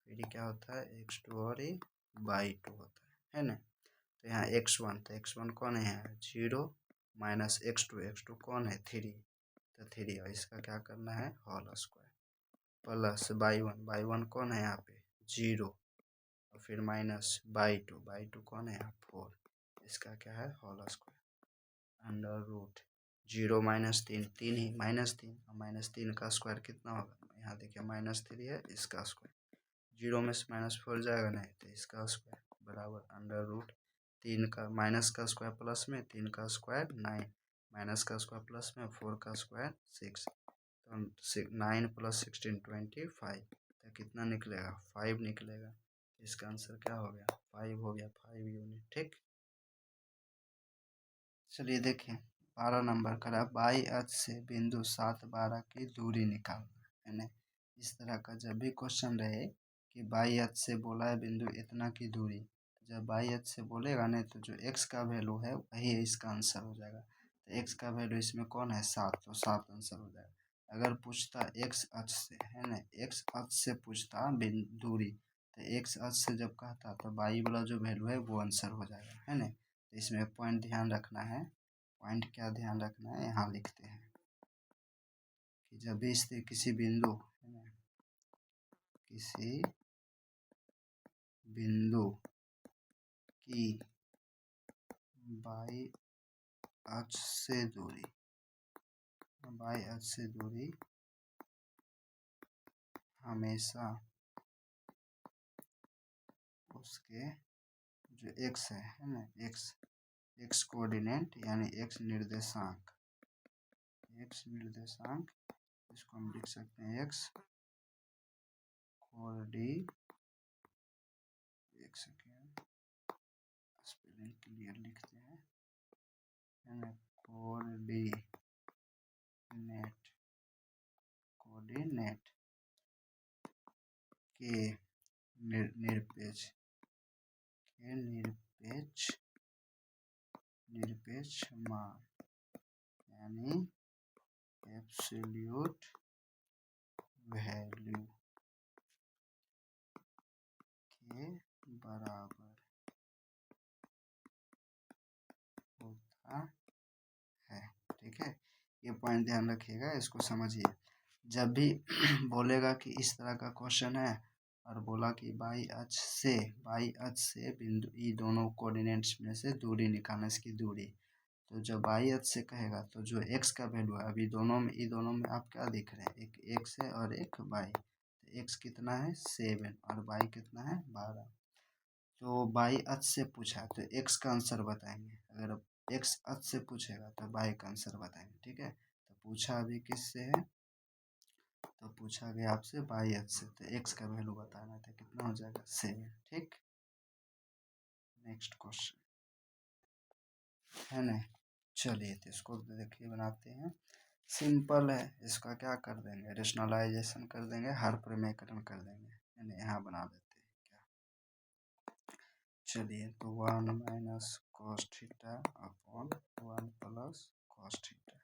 फिर क्या होता है x2 और ये y2 होता है ना। तो यहाँ x1, तो x1 कौन है यहाँ 0 माइनस x2 कौन है 3, तो 3, और इसका क्या करना है होल स्क्वायर प्लस y1 कौन है यहाँ पे 0 और फिर माइनस y2 कौन है यहाँ 4, इसका क्या है होल स्क्वायर √, 0 माइनस 3 ही -3 और -3 का स्क्वायर कितना होगा, यहाँ देखिए -3 है, इसका स्क्वायर 0 में से -4 जाएगा नहीं, तो इसका स्क्वायर बराबर √3 का माइनस का स्क्वायर प्लस में 3 का स्क्वायर 9, माइनस का स्क्वायर प्लस में 4 का स्क्वायर 6, तो 9 + 16 25, तो कितना निकलेगा 5 निकलेगा। इसका आंसर क्या हो गया 5 हो गया, 5 यूनिट। ठीक, चलिए देखें 12 नंबर करा, बाई अक्ष से बिंदु 7 12 की दूरी निकालना है ना। इस तरह का जब भी क्वेश्चन रहे कि बाई अक्ष से बोला है बिंदु इतना की दूरी, जब बाई अक्ष से बोलेगा ना तो जो x का वैल्यू है वही इसका आंसर हो जाएगा। तो x का वैल्यू इसमें कौन है 7, तो 7 आंसर हो जाएगा। अगर पूछता x अक्ष से है ना, x अक्ष से पूछता दूरी, तो x अक्ष से जब कहता तो बाई वाला जो वैल्यू है वो आंसर हो जाएगा है ना। तो इसमें पॉइंट ध्यान रखना है, पॉइंट क्या ध्यान रखना है, यहाँ लिखते हैं कि जब भी इस किसी बिंदु है ना, किसी बिंदु की बाई अक्ष से दूरी, बाई अक्ष से दूरी हमेशा उसके जो x है ना, x कोऑर्डिनेट यानी x निर्देशांक, इसको हम लिख सकते हैं x कोऑर्डिनेट, एक सेकेंड स्पेलिंग क्लियर लिखते हैं है ना, कोऑर्डिनेट के निरपेक्ष मान यानी एब्सोल्यूट वैल्यू के बराबर होता है। ठीक है, ये पॉइंट ध्यान रखिएगा, इसको समझिए। जब भी बोलेगा कि इस तरह का क्वेश्चन है और बोला कि बाई अक्ष से बिंदु ई दोनों कोऑर्डिनेट्स में से दूरी निकालना, इसकी दूरी, तो जब बाई अक्ष से कहेगा तो जो x का वैल्यू है अभी दोनों में आप क्या देख रहे हैं, एक x है और एक y, तो x कितना है 7 और y कितना है 12, तो बाई अक्ष से पूछा तो x का आंसर बताएंगे, अगर x अक्ष से पूछेगा तो y का आंसर बताएंगे। ठीक है, तो पूछा अभी किससे है तो पूछा गया आपसे बाई एच से, तो एक्स का वैल्यू बताना था, कितना हो जाएगा 7। ठीक, नेक्स्ट क्वेश्चन है ना। चलिए तो इसको देखिए बनाते हैं, सिंपल है। इसका क्या कर देंगे, रेशनलाइजेशन कर देंगे, हर प्रमेयकरण कर देंगे, है ना। यहाँ बना देते हैं क्या, चलिए तो 1 minus cos theta upon 1 plus cos theta,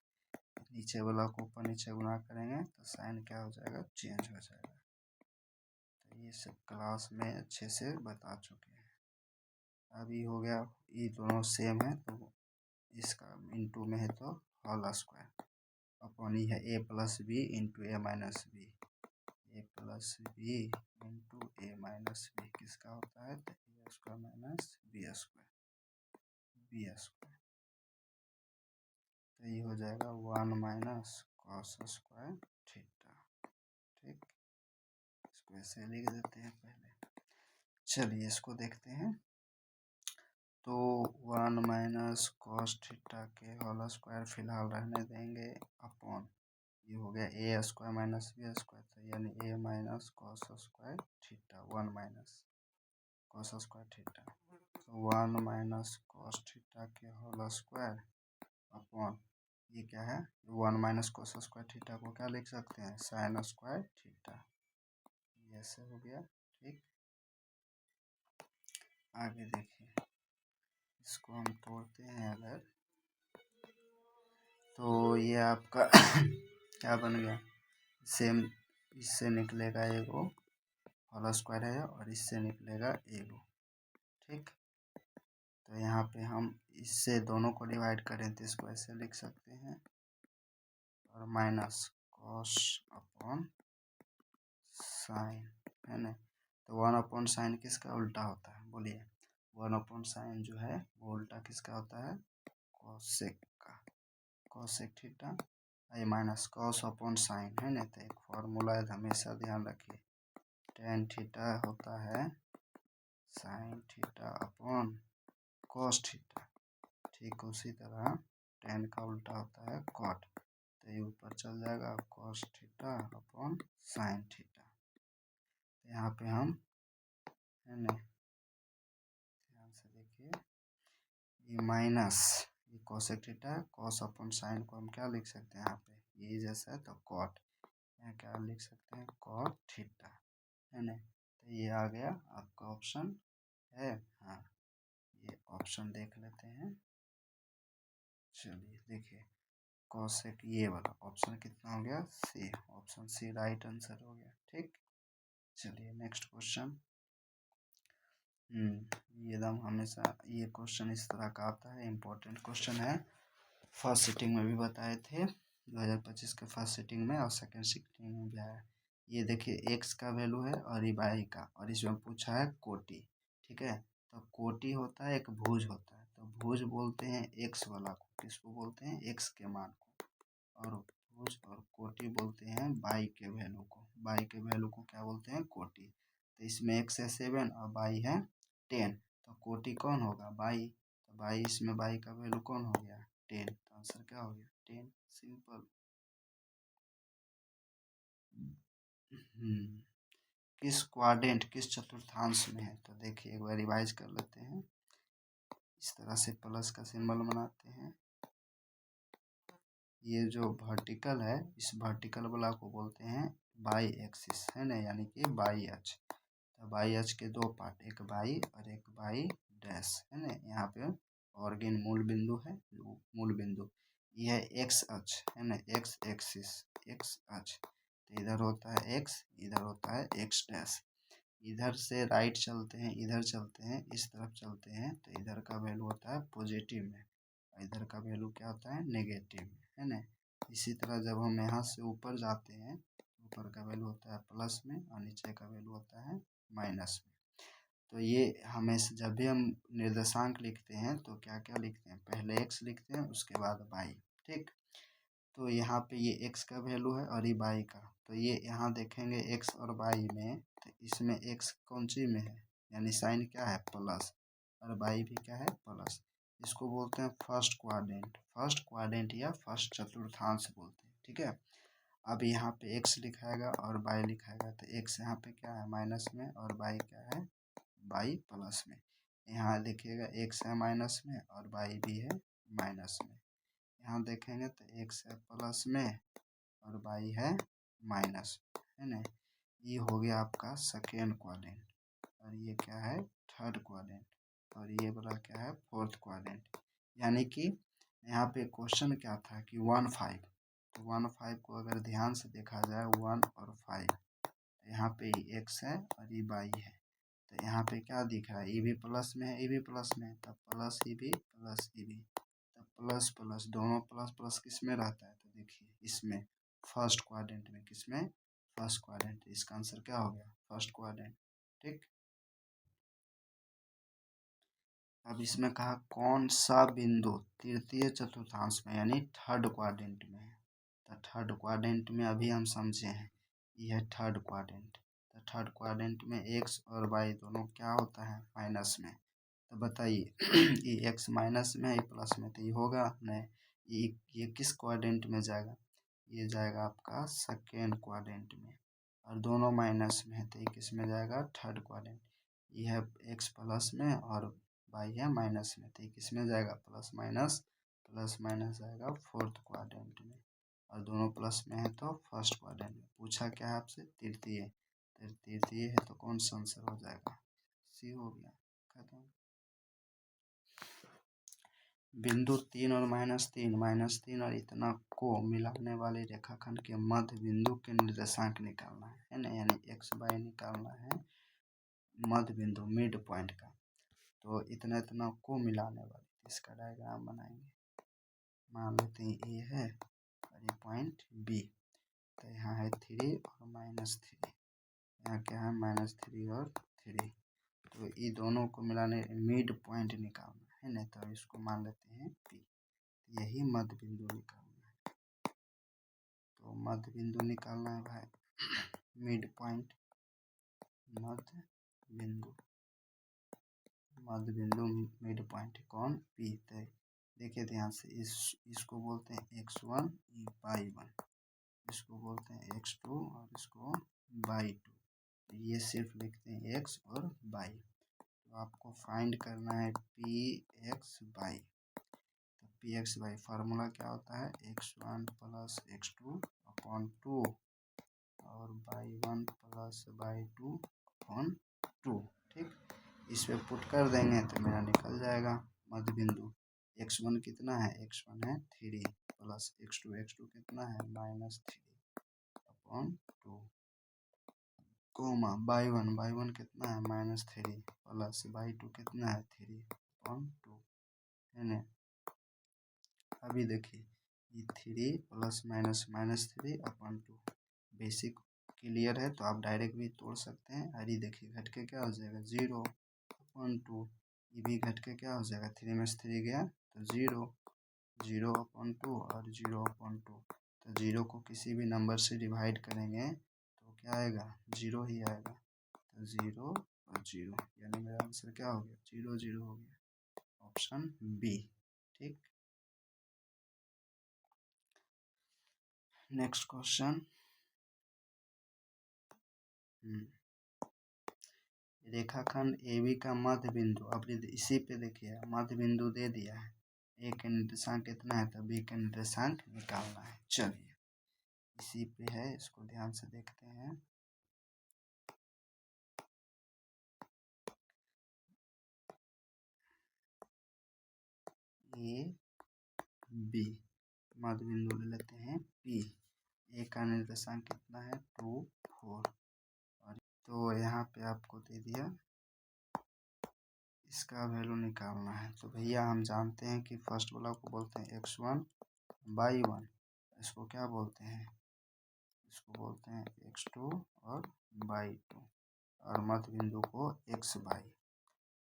नीचे वाला को ऊपर नीचे गुना करेंगे तो साइन क्या हो जाएगा, चेंज हो जाएगा। तो ये सब क्लास में अच्छे से बता चुके हैं। अभी हो गया, ये दोनों सेम है तो इसका इंटू में है तो होल स्क्वायर अपॉन ही है A plus B into A minus B, A plus B into A minus B किसका होता है, तो A square minus B square, B square. तो ये हो जाएगा 1 माइनस कॉस स्क्वायर थीटा। ठीक, इसको ऐसे लिख देते हैं पहले। चलिए इसको देखते हैं, तो 1 माइनस कॉस थीटा के होल स्क्वायर फिलहाल रहने देंगे अपॉन, ये हो गया A square minus B square, तो यानी A minus cos square theta, 1 minus cos square theta, तो 1 माइनस कॉस थीटा के होल स्क्वायर अपॉन ये क्या है, 1 माइनस कॉस स्क्वायर थीटा को क्या लिख सकते हैं, साइन स्क्वायर थीटा, ये ऐसे हो गया। ठीक, आगे देखिए, इसको हम तोड़ते हैं अगर, तो ये आपका क्या बन गया, सेम, इससे निकलेगा एगो होल स्क्वायर है और इससे निकलेगा एगो। ठीक, तो यहाँ पे हम इससे दोनों को डिवाइड करें तो इसको ऐसे लिख सकते हैं, और माइनस कॉस अपॉन साइन, है ना। तो 1 अपॉन साइन किसका उल्टा होता है, बोलिए, 1 अपॉन साइन जो है वो उल्टा किसका होता है, कॉसेक का, कॉसेक थीटा, ये माइनस कॉस अपॉन साइन, है ना। तो एक फॉर्मूला है, हमेशा ध्यान रखिए, टेन थीटा होता है sine theta upon cos theta. ठीक, उसी तरह टेन का उल्टा होता है कॉट, तो ये ऊपर चल जाएगा cos theta upon sine theta. यहाँ पे हम, है ना, ध्यान से देखिए, ये माइनस, ये कॉसेक थीटा है, कॉस अपॉन साइन को हम क्या लिख सकते हैं, यहाँ पे ये जैसा है तो कॉट, यहाँ क्या लिख सकते हैं, कॉट थीटा, है ना। तो ये आ गया आपका ऑप्शन है, हाँ, ये ऑप्शन देख लेते हैं। चलिए देखिए, कॉसेक, ये वाला ऑप्शन कितना हो गया, सी, ऑप्शन सी राइट आंसर हो गया। ठीक, चलिए नेक्स्ट क्वेश्चन। ये एकदम हमेशा ये क्वेश्चन इस तरह का आता है, इम्पोर्टेंट क्वेश्चन है, फर्स्ट सिटिंग में भी बताए थे 2025 के फर्स्ट सिटिंग में, और सेकंड सिटिंग में भी आया। ये देखिए एक्स का वैल्यू है और ये वाई का, और इसमें पूछा है कोटि। ठीक है, तो कोटि होता है एक भुज होता है, तो भुज बोलते हैं एक्स वाला को, किसको बोलते हैं, एक्स के मान को, और भुज और कोटि बोलते हैं बाई के वैल्यू को, बाई के वैल्यू को क्या बोलते हैं, कोटि। तो इसमें एक्स है 7 और बाई है 10, तो कोटि कौन होगा, बाई, तो बाई, इसमें बाई का वैल्यू कौन हो गया, 10, तो आंसर क्या हो गया 10, सिंपल। किस क्वाड्रेंट, किस चतुर्थांश में है, तो देखिए एक बार रिवाइज कर लेते हैं, इस तरह से प्लस का सिंबल बनाते हैं, ये जो वर्टिकल है इस वर्टिकल वाला को बोलते हैं बाई एक्सिस, है ना, यानी कि बाई अक्ष। तो बाई अक्ष के दो पार्ट, एक बाई और एक बाई डैश, है ना। यहाँ पे ऑर्गेन मूल बिंदु है, मूल बिंदु, यह है एक्स अक्ष, है ना, एक्स एक्सिस, एक्स अक्ष, तो इधर होता है एक्स, इधर होता है एक्स डैश। इधर से राइट चलते हैं, इधर चलते हैं, इस तरफ चलते हैं, तो इधर का वैल्यू होता है पॉजिटिव में, इधर का वैल्यू क्या होता है, नेगेटिव में, है ना। इसी तरह जब हम यहाँ से ऊपर जाते हैं, ऊपर का वैल्यू होता है प्लस में और नीचे का वैल्यू होता है माइनस में। तो ये हमेशा जब भी हम निर्देशांक लिखते हैं तो क्या क्या लिखते हैं, पहले एक्स लिखते हैं उसके बाद बाई। ठीक, तो यहाँ पे ये एक्स का वैल्यू है और ये बाई का, तो ये यहाँ देखेंगे एक्स और बाई में, तो इसमें एक्स कौन सी में है, यानी साइन क्या है, प्लस, और बाई भी क्या है, प्लस। इसको बोलते हैं फर्स्ट क्वाड्रेंट, फर्स्ट क्वाड्रेंट या फर्स्ट चतुर्थांश बोलते हैं। ठीक है, अब यहाँ पे x लिखाएगा और y लिखाएगा, तो x यहाँ पे क्या है माइनस में और y क्या है y प्लस में। यहाँ देखिएगा x है माइनस में और y भी है माइनस में। यहाँ देखेंगे तो x है प्लस में और y है माइनस, है ना। ये हो गया आपका सेकेंड क्वाड्रेंट और ये क्या है थर्ड क्वाड्रेंट और ये वाला क्या है फोर्थ क्वाड्रेंट। यानी कि यहाँ पे क्वेश्चन क्या था कि 1 5, तो 1 5 को अगर ध्यान से देखा जाए 1 और 5, तो यहाँ पे x है और ये y है, तो यहाँ पे क्या दिख रहा है ये भी प्लस में है ये भी प्लस में है, तब प्लस ये भी प्लस ये भी, तब प्लस प्लस दोनों प्लस प्लस किस में रहता है, तो देखिए इसमें फर्स्ट क्वाड्रेंट में, किसमें फर्स्ट क्वाड्रेंट। इसका आंसर क्या हो गया फर्स्ट क्वाड्रेंट। ठीक, अब इसमें कहा कौन सा बिंदु तृतीय चतुर्थांश में यानी थर्ड क्वाड्रेंट में है, तो थर्ड क्वाड्रेंट में अभी हम समझे हैं ये है थर्ड क्वाड्रेंट। तो थर्ड क्वाड्रेंट में एक्स और वाई दोनों क्या होता है माइनस में, तो बताइए ये एक्स माइनस में है ये प्लस में, तो ये होगा नहीं, ये किस क्वाड्रेंट में जाएगा, ये जाएगा आपका सेकेंड क्वाड्रेंट में, और दोनों माइनस में है तो ये किस में जाएगा थर्ड क्वाड्रेंट। ये है एक्स प्लस में और वाई है माइनस में, तो ये किस में जाएगा प्लस माइनस जाएगा फोर्थ क्वाड्रेंट में, और दोनों प्लस में है तो फर्स्ट क्वाड्रेंट में। पूछा क्या है आपसे तृतीय, तो तृतीय है तो कौन सा आंसर हो जाएगा सी हो गया खत्म। बिंदु 3 और -3 और इतना को मिलाने वाले रेखाखंड के मध्य बिंदु के निर्देशांक निकालना है ना, यानी एक्स वाई निकालना है मध्य बिंदु मिड पॉइंट का। तो इतना इतना को मिलाने वाले इसका डायग्राम बनाएंगे। मान लेते हैं ए है और ये पॉइंट बी, तो यहाँ है 3 और -3, यहाँ क्या है -3 और 3, तो ये दोनों को मिलाने मिड पॉइंट निकालना है ना, तो इसको मान लेते हैं पी, यही मध्य बिंदु निकालना है। तो मध्य बिंदु निकालना है भाई मिड पॉइंट, मध्य बिंदु मिड पॉइंट कौन पी। तो देखिए ध्यान से इसको बोलते हैं x1 y1, इसको बोलते हैं x2 और इसको y2, ये सिर्फ लिखते हैं x और y। तो आपको फाइंड करना है पी एक्स वाई, तो पी एक्स वाई फार्मूला क्या होता है x1 प्लस x2 अपॉन 2 और y1 प्लस y2 अपॉन 2। ठीक, इस पे पुट कर देंगे तो मेरा निकल जाएगा मध्य बिंदु। x1 कितना है x1 है 3 प्लस x2 कितना है -3 अपॉन 2 कोमा y1 कितना है -3 प्लस y2 कितना है 3 अपॉन 2, है ना। अभी देखिए ये 3 प्लस -3 अपॉन 2 बेसिक क्लियर है तो आप डायरेक्ट भी तोड़ सकते हैं। और ये देखिए घट के क्या हो जाएगा 0 अपॉन 2, ये भी घट के क्या हो जाएगा 3 में से 3 गया तो 0 अपॉन 2 और 0 अपॉन 2, तो 0 को किसी भी नंबर से डिवाइड करेंगे तो क्या आएगा 0 ही आएगा, तो 0 और 0 यानी मेरा आंसर क्या हो गया 0 0 हो गया, ऑप्शन बी। ठीक, नेक्स्ट क्वेश्चन। रेखाखंड AB का मध्य बिंदु, अब इसी पे देखिए मध्य बिंदु दे दिया है, ए का निर्देशांक कितना है तो बी का निर्देशांक निकालना है। चलिए इसी पे है, इसको ध्यान से देखते हैं। ए बी मध्य बिंदु ले लेते हैं पी, ए का निर्देशांक कितना है 2 4, और तो यहाँ पे आपको दे दिया इसका वैल्यू निकालना है। तो भैया हम जानते हैं कि फर्स्ट वाला को बोलते हैं x1 y1, इसको क्या बोलते हैं इसको बोलते हैं x2 और y2, और मध्य बिंदु को xy।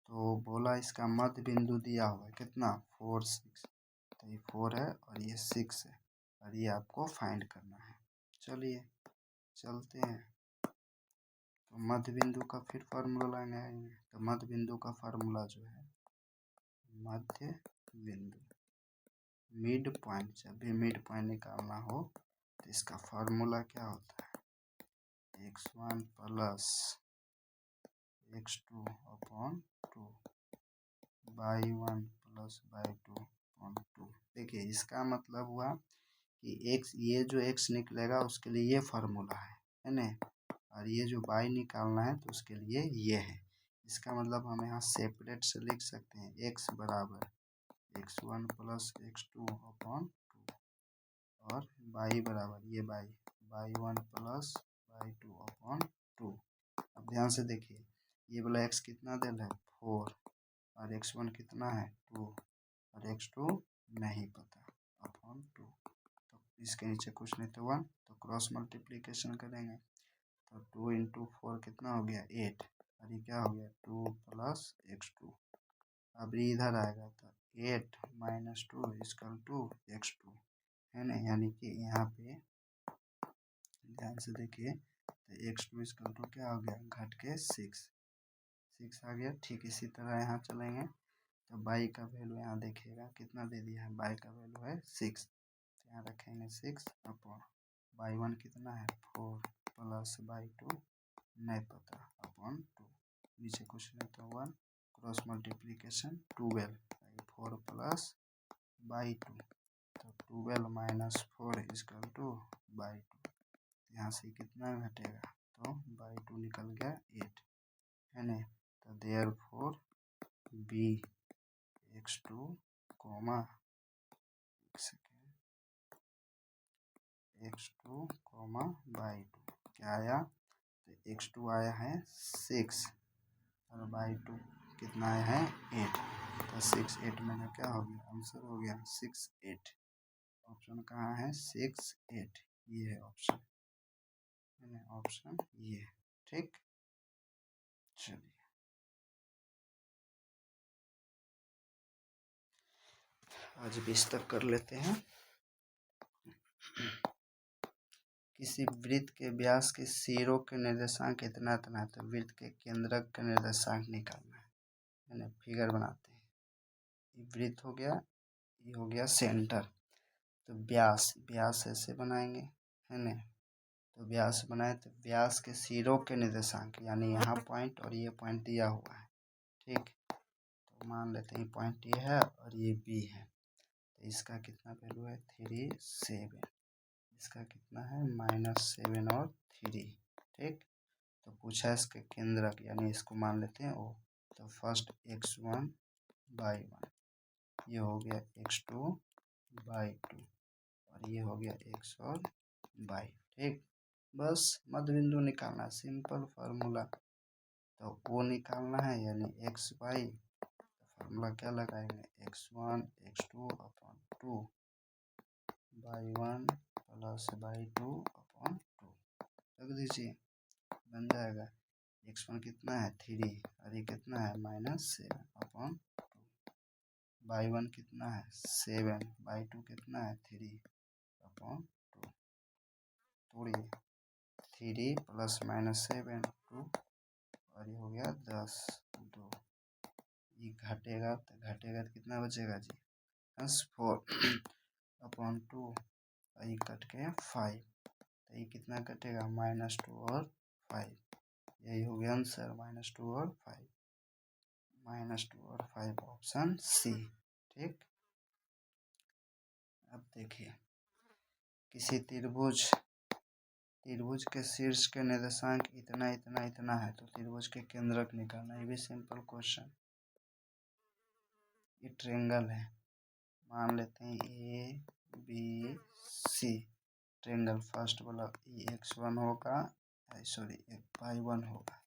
तो बोला इसका मध्य बिंदु दिया हुआ है कितना 4 6, तो ये 4 है और ये 6 है और ये आपको फाइंड करना है। चलिए चलते हैं, तो मध्य बिंदु का फिर फार्मूला लगाएंगे। तो मध्य बिंदु का फार्मूला जो है मध्य बिंदु मिड पॉइंट, जब भी मिड पॉइंट निकालना हो तो इसका फार्मूला क्या होता है, x1 plus x2 upon 2 y1 plus y2 upon 2। देखिए इसका मतलब हुआ कि x, ये जो x निकलेगा उसके लिए ये फार्मूला है ना, और ये जो y निकालना है तो उसके लिए ये है। इसका मतलब हम यहाँ सेपरेट से लिख सकते हैं x बराबर x1 प्लस x2 अपॉन 2 और y बराबर ये y1 प्लस y2 अपॉन 2। अब ध्यान से देखिए ये वाला x कितना दे रहा है 4 और x1 कितना है 2 और x2 नहीं पता अपॉन 2। तो इसके नीचे कुछ नहीं तो 1, तो क्रॉस मल्टीप्लिकेशन करेंगे तो 2 इंटू 4 कितना हो गया 8 और ये क्या हो गया 2 प्लस x2। अब ये इधर आएगा तो 8 माइनस 2 इसकल टू x2 है ना, यानी कि यहाँ पे ध्यान से देखिए तो x2 इसकल टू क्या हो गया घट के 6 आ गया। ठीक इसी तरह यहाँ चलेंगे तो y का वैल्यू यहाँ देखिएगा कितना दे दिया है, y का वैल्यू है 6, तो यहाँ रखेंगे 6 अपॉन y1 कितना है 4 प्लस y2 नहीं पता अपॉन 2, नीचे कुछ नहीं तो 1, क्रॉस मल्टीप्लिकेशन 12 4 प्लस y2 तो 12 माइनस 4 इसकल टू y2, यहाँ से कितना घटेगा तो y2 निकल गया 8 है ना। तो therefore B x2 comma x2 comma y2 क्या आया तो x2 आया है 6 और y2 कितना आया है 8, तो 6 8 में क्या हो गया आंसर हो गया 6 8। ऑप्शन कहाँ है 6 8, ये है ऑप्शन है ना, ऑप्शन ये। ठीक चलिए आज 20 तक कर लेते हैं। किसी वृत्त के व्यास के सिरों के निर्देशांक इतना इतना है तो वृत्त के केंद्रक का निर्देशांक निकालना है ना। फिगर बनाते हैं, ये वृत्त हो गया, ये हो गया सेंटर, तो व्यास ऐसे बनाएंगे है ना। तो व्यास बनाए तो व्यास के सिरों के निर्देशांक यानी यहाँ पॉइंट और ये पॉइंट दिया हुआ है। ठीक, तो मान लेते हैं पॉइंट ये है और ये बी है, तो इसका कितना वैल्यू है 3 7, इसका कितना है -7 और 3। ठीक, तो पूछा है इसके केंद्रक यानी इसको मान लेते हैं ओ, तो फर्स्ट x1 y1, ये हो गया x2 y2 और ये हो गया x और y। ठीक, बस मध्य बिंदु निकालना, सिंपल फार्मूला, तो वो निकालना है यानी एक्स वाई, तो फार्मूला क्या लगाएंगे x1 x2 upon 2 y1 plus y2 upon 2 रख दीजिए, बन जाएगा x1 कितना है 3 और ये कितना है -7 अपॉन 2, y1 कितना है 7, y2 कितना है 3 अपॉन 2, तोड़िए 3 प्लस -7 2 और ये हो गया 10 2, ये घटेगा तो कितना बचेगा जी 4 अपॉन 2 और ये कट के 5, तो ये कितना कटेगा -2 और 5, यही हो गया आंसर -2 और 5, -2 और 5 ऑप्शन सी। ठीक, अब देखिए किसी त्रिभुज के शीर्ष के निर्देशांक इतना इतना इतना है तो त्रिभुज के केंद्रक निकालना, ये भी सिंपल क्वेश्चन। ये ट्रेंगल है, मान लेते हैं A B C triangle, first वाला ये x1 होगा, सॉरी y1 होगा,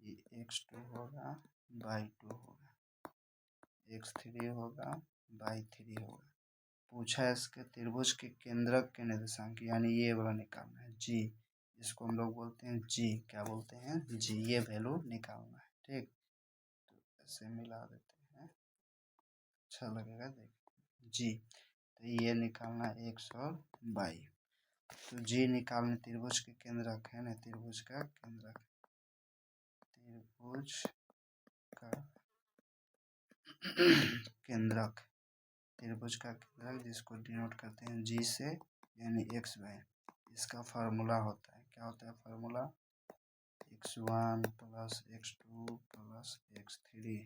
ये x2 होगा, y2 होगा, x3 होगा, y3 होगा। पूछा है इसके त्रिभुज के केंद्रक के निर्देशांक यानी ये वाला निकालना है जी, इसको हम लोग बोलते हैं जी, क्या बोलते हैं जी, ये वैल्यू निकालना है। ठीक, तो ऐसे मिला देते हैं, अच्छा लगेगा देख जी, तो ये निकालना है x और y, तो जी निकालने त्रिभुज के केंद्रक है ना, त्रिभुज का केंद्रक, त्रिभुज का केंद्रक, त्रिभुज का केंद्रक जिसको डिनोट करते हैं जी से, यानी x/y। इसका फार्मूला होता है, क्या होता है formula, x1 + x2 + x3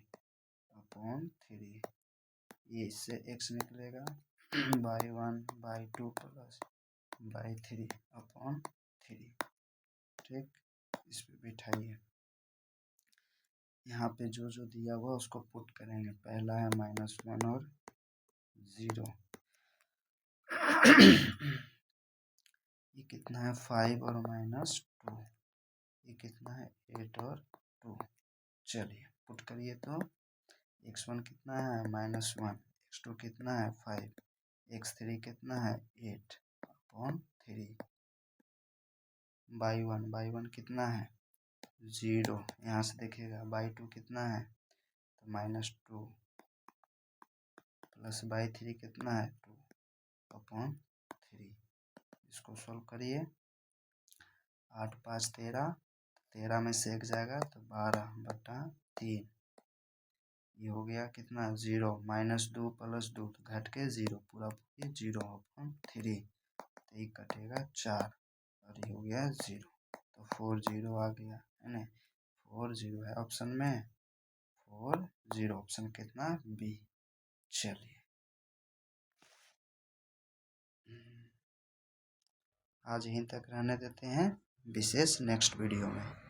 upon 3। ये इससे x निकलेगा y1 y2 + y3 अपॉन 3। ठीक, इस पे बिठाइए। यहाँ पे जो जो दिया हुआ उसको पुट करेंगे। पहला है -1 और 0। ये कितना है 5 और -2। ये कितना है 8 और 2। चलिए पुट करिए तो x1 कितना है -1, x2 कितना है 5, x3 कितना है 8 अपॉन 3। y1 कितना है 0, यहाँ से देखिएगा। y2 कितना है तो -2 प्लस y3 कितना है 2 अपॉन 3। इसको सॉल्व करिए। 8 5 13, 13 में से 1 जाएगा तो 12/3। ये हो गया कितना 0, -2 + 2 तो घट के 0, पूरा 0 अपॉन 3। तो ये कटेगा 4 और ये हो गया 0। तो 4 0 आ गया है ना, 4 0 है ऑप्शन में, 4 0 ऑप्शन कितना बी। चलिए आज यहीं तक रहने देते हैं, विशेष नेक्स्ट वीडियो में।